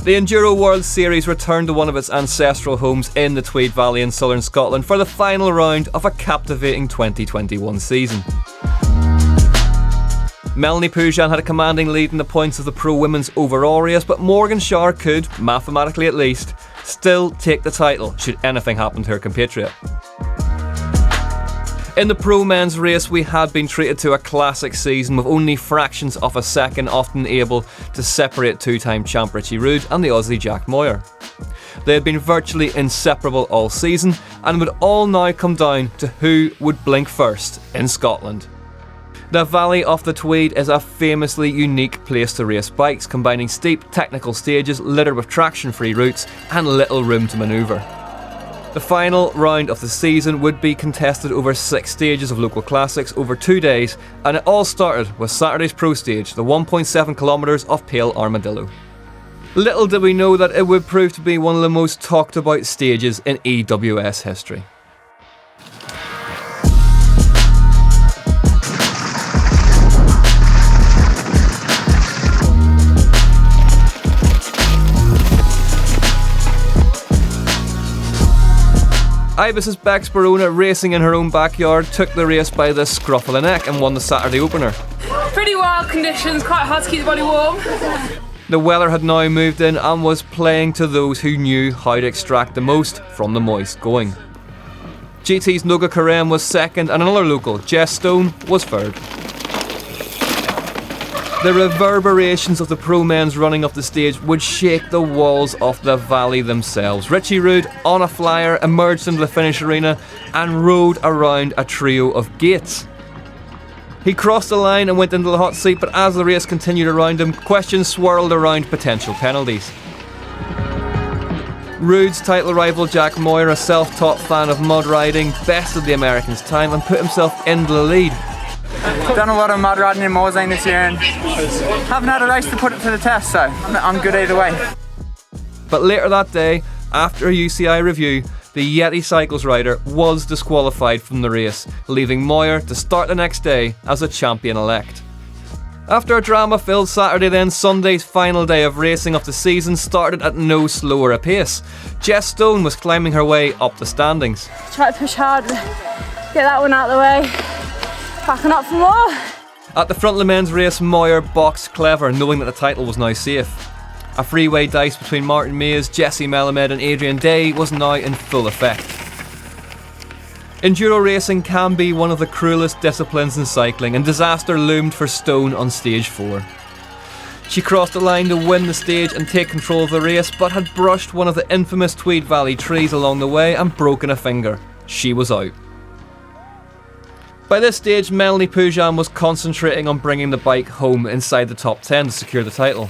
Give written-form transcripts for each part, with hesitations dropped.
The Enduro World Series returned to one of its ancestral homes in the Tweed Valley in southern Scotland for the final round of a captivating 2021 season. Melanie Pugin had a commanding lead in the points of the pro women's overall race, but Morgan Shar could, mathematically at least, still take the title should anything happen to her compatriot. In the pro men's race, we had been treated to a classic season with only fractions of a second often able to separate two-time champ Richie and the Aussie Jack Moir. They had been virtually inseparable all season and would all now come down to who would blink first in Scotland. The Valley of the Tweed is a famously unique place to race bikes, combining steep technical stages littered with traction-free routes and little room to manoeuvre. The final round of the season would be contested over 6 stages of local classics over 2 days, and it all started with Saturday's pro stage, the 1.7 kilometres of Pale Armadillo. Little did we know that it would prove to be one of the most talked about stages in EWS history. Ibis's Bex Baraona, racing in her own backyard, took the race by the scruff of the neck and won the Saturday opener. Pretty wild conditions, quite hard to keep the body warm. The weather had now moved in and was playing to those who knew how to extract the most from the moist going. GT's Noga Karem was second and another local, Jess Stone, was third. The reverberations of the pro men's running up the stage would shake the walls of the valley themselves. Richie on a flyer, emerged into the finish arena and rode around a trio of gates. He crossed the line and went into the hot seat, but as the race continued around him, questions swirled around potential penalties. Rude's title rival Jack Moir, a self-taught fan of mud riding, bested the American's time and put himself into the lead. Done a lot of mud riding in Morsine this year and haven't had a race to put it to the test, so I'm good either way. But later that day, after a UCI review, the Yeti cycles rider was disqualified from the race, leaving Moir to start the next day as a champion-elect. After a drama-filled Saturday then, Sunday's final day of racing of the season started at no slower a pace. Jess Stone was climbing her way up the standings. Try to push hard, get that one out of the way. Backing up for more. At the front of the men's race, Moir boxed clever, knowing that the title was now safe. A freeway dice between Maes, Jesse Melamed and Adrian Day was now in full effect. Enduro racing can be one of the cruelest disciplines in cycling, and disaster loomed for Stone on stage 4. She crossed the line to win the stage and take control of the race, but had brushed one of the infamous Tweed Valley trees along the way and broken a finger. She was out. By this stage, Melanie Pugin was concentrating on bringing the bike home inside the top 10 to secure the title.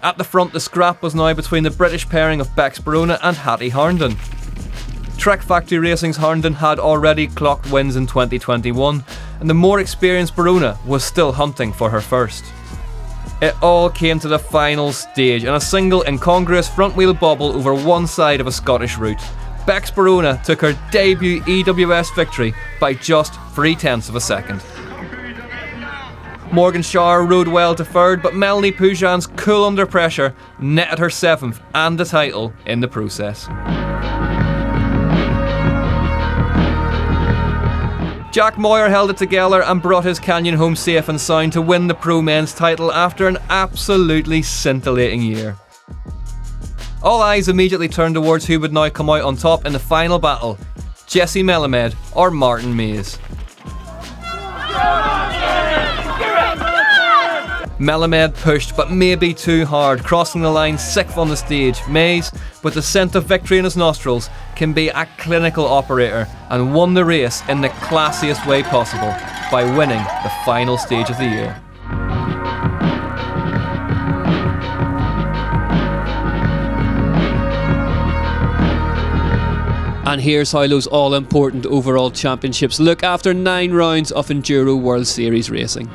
At the front, the scrap was now between the British pairing of Bex Baraona and Hattie Harnden. Trek Factory Racing's Harnden had already clocked wins in 2021, and the more experienced Baraona was still hunting for her first. It all came to the final stage in a single incongruous front-wheel bobble over one side of a Scottish route. Bex Baraona took her debut EWS victory by just 0.3 of a second. Morgan Shar rode well to third, but Melanie Pugin's cool under pressure netted her 7th and the title in the process. Jack Moir held it together and brought his canyon home safe and sound to win the pro men's title after an absolutely scintillating year. All eyes immediately turned towards who would now come out on top in the final battle, Jesse Melamed or Maes. Melamed pushed, but maybe too hard, crossing the line 6th on the stage. Maes, with the scent of victory in his nostrils, can be a clinical operator and won the race in the classiest way possible by winning the final stage of the year. And here's how those all-important overall championships look after 9 rounds of Enduro World Series racing.